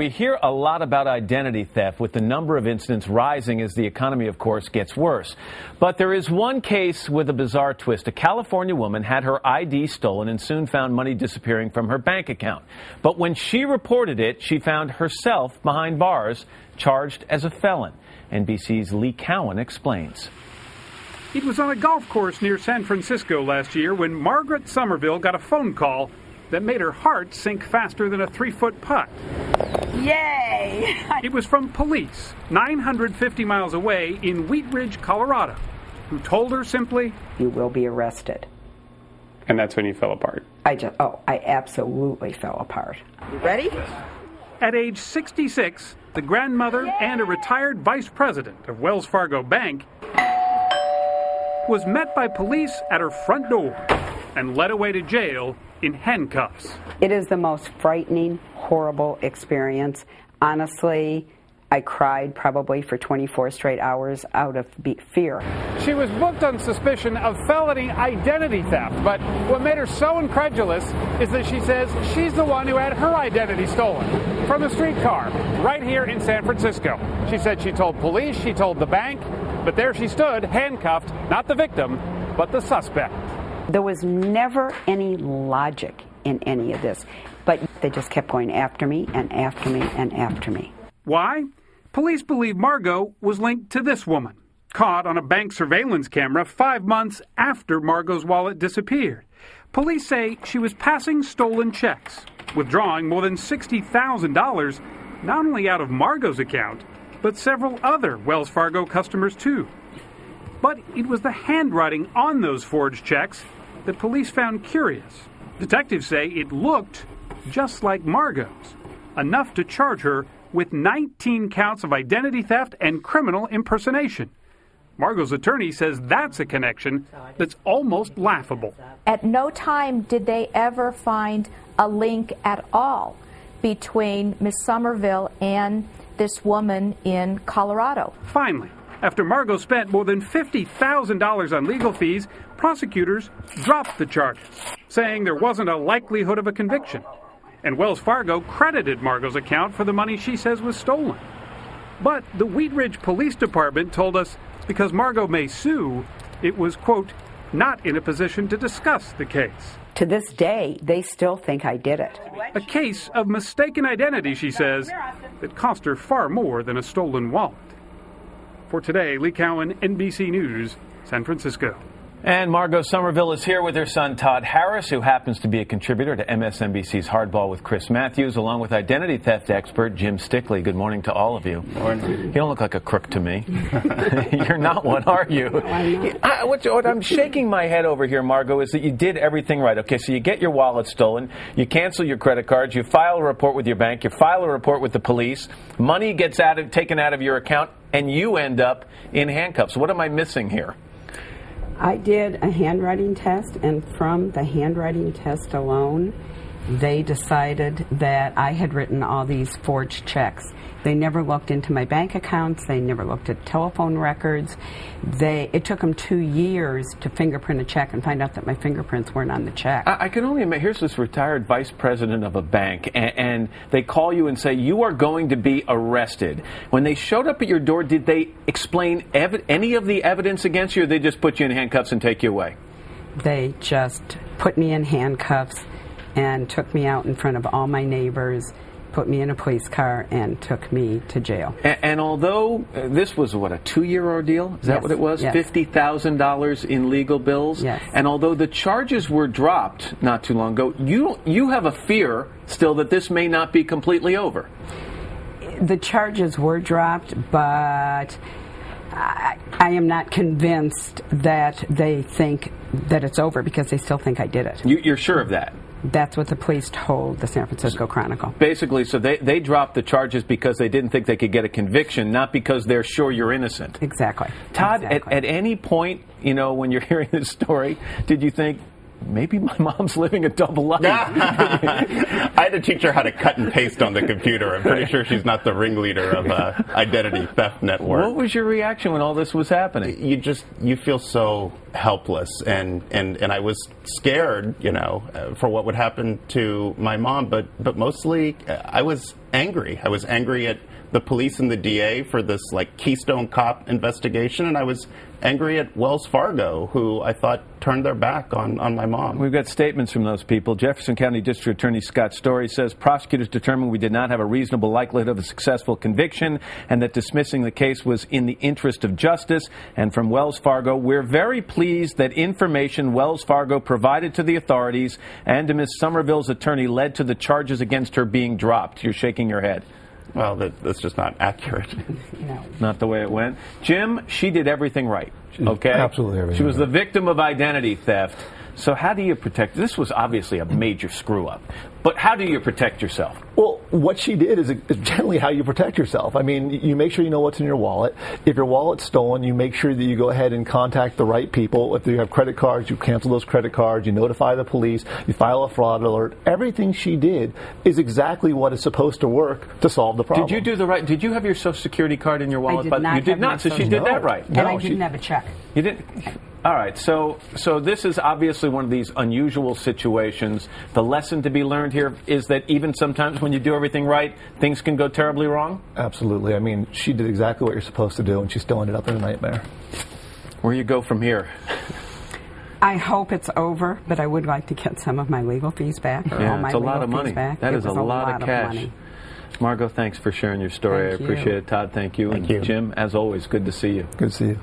We hear a lot about identity theft, with the number of incidents rising as the economy, of course, gets worse. But there is one case with a bizarre twist. A California woman had her ID stolen and soon found money disappearing from her bank account. But when she reported it, she found herself behind bars, charged as a felon. NBC's Lee Cowan explains. It was on a golf course near San Francisco last year when Margaret Somerville got a phone call that made her heart sink faster than a 3-foot putt. Yay! It was from police 950 miles away in Wheat Ridge, Colorado, who told her simply, "You will be arrested." And that's when you fell apart. I absolutely fell apart. You ready? At age 66, the grandmother and a retired vice president of Wells Fargo Bank was met by police at her front door and led away to jail in handcuffs. It is the most frightening, horrible experience. Honestly, I cried probably for 24 straight hours out of fear. She was booked on suspicion of felony identity theft, but what made her so incredulous is that she says she's the one who had her identity stolen from a streetcar right here in San Francisco. She said she told police, she told the bank, but there she stood, handcuffed, not the victim, but the suspect. There was never any logic in any of this, but they just kept going after me and after me and after me. Why? Police believe Margot was linked to this woman, caught on a bank surveillance camera 5 months after Margot's wallet disappeared. Police say she was passing stolen checks, withdrawing more than $60,000, not only out of Margot's account, but several other Wells Fargo customers too. But it was the handwriting on those forged checks that police found curious. Detectives say it looked just like Margot's, enough to charge her with 19 counts of identity theft and criminal impersonation. Margot's attorney says that's a connection that's almost laughable. At no time did they ever find a link at all between Miss Somerville and this woman in Colorado. Finally, after Margot spent more than $50,000 on legal fees, prosecutors dropped the charges, saying there wasn't a likelihood of a conviction. And Wells Fargo credited Margot's account for the money she says was stolen. But the Wheat Ridge Police Department told us because Margot may sue, it was, quote, not in a position to discuss the case. To this day, they still think I did it. A case of mistaken identity, she says, that cost her far more than a stolen wallet. For today, Lee Cowan, NBC News, San Francisco. And Margot Somerville is here with her son, Todd Harris, who happens to be a contributor to MSNBC's Hardball with Chris Matthews, along with identity theft expert Jim Stickley. Good morning to all of you. Morning. You don't look like a crook to me. You're not one, are you? What I'm shaking my head over here, Margot, is that you did everything right. Okay, so you get your wallet stolen, you cancel your credit cards, you file a report with your bank, you file a report with the police, money gets taken out of your account, and you end up in handcuffs. What am I missing here? I did a handwriting test, and from the handwriting test alone, they decided that I had written all these forged checks. They never looked into my bank accounts. They never looked at telephone records. It took them 2 years to fingerprint a check and find out that my fingerprints weren't on the check. I can only imagine. Here's this retired vice president of a bank, and they call you and say, you are going to be arrested. When they showed up at your door, did they explain any of the evidence against you, or they just put you in handcuffs and take you away? They just put me in handcuffs and took me out in front of all my neighbors, put me in a police car, and took me to jail. And although this was, a 2-year ordeal? Is that what it was? Yes. $50,000 in legal bills? Yes. And although the charges were dropped not too long ago, you have a fear still that this may not be completely over. The charges were dropped, but I am not convinced that they think that it's over, because they still think I did it. You're sure of that? That's what the police told the San Francisco Chronicle. Basically, so they dropped the charges because they didn't think they could get a conviction, not because they're sure you're innocent. Exactly. Todd, exactly. At any point, when you're hearing this story, did you think, maybe my mom's living a double life? I had to teach her how to cut and paste on the computer. I'm pretty sure she's not the ringleader of identity theft network. What was your reaction when all this was happening? You feel so helpless, and I was scared, for what would happen to my mom, but mostly I was angry. I was angry at the police and the DA for this Keystone Cop investigation, and I was angry at Wells Fargo, who I thought turned their back on my mom. We've got statements from those people. Jefferson County District Attorney Scott Story says prosecutors determined we did not have a reasonable likelihood of a successful conviction and that dismissing the case was in the interest of justice. And from Wells Fargo, we're very pleased that information Wells Fargo provided to the authorities and to Ms. Somerville's attorney led to the charges against her being dropped. You're shaking your head. Well, that's just not accurate. No. Not the way it went. Jim, she did everything right. Okay? Absolutely everything She was right. the victim of identity theft. So how do you protect? This was obviously a major screw-up. But how do you protect yourself? Well, what she did is generally how you protect yourself. I mean, you make sure you know what's in your wallet. If your wallet's stolen, you make sure that you go ahead and contact the right people. If you have credit cards, you cancel those credit cards, you notify the police, you file a fraud alert. Everything she did is exactly what is supposed to work to solve the problem. Did you do the right? Did you have your Social Security card in your wallet? I did not. You did have my not. So she Social- did that right. And I didn't have a check. You didn't. All right. So this is obviously one of these unusual situations. The lesson to be learned here is that even sometimes when you do everything right, things can go terribly wrong. Absolutely. I mean, she did exactly what you're supposed to do, and she still ended up in a nightmare. Where you go from here? I hope it's over, but I would like to get some of my legal fees back, or all my it's a legal lot of fees money. back. That It is a was lot of cash. money. Margot, thanks for sharing your story. Thank I appreciate you. it. Todd, thank you. Thank And you. Jim, as always, good to see you. Good to see you.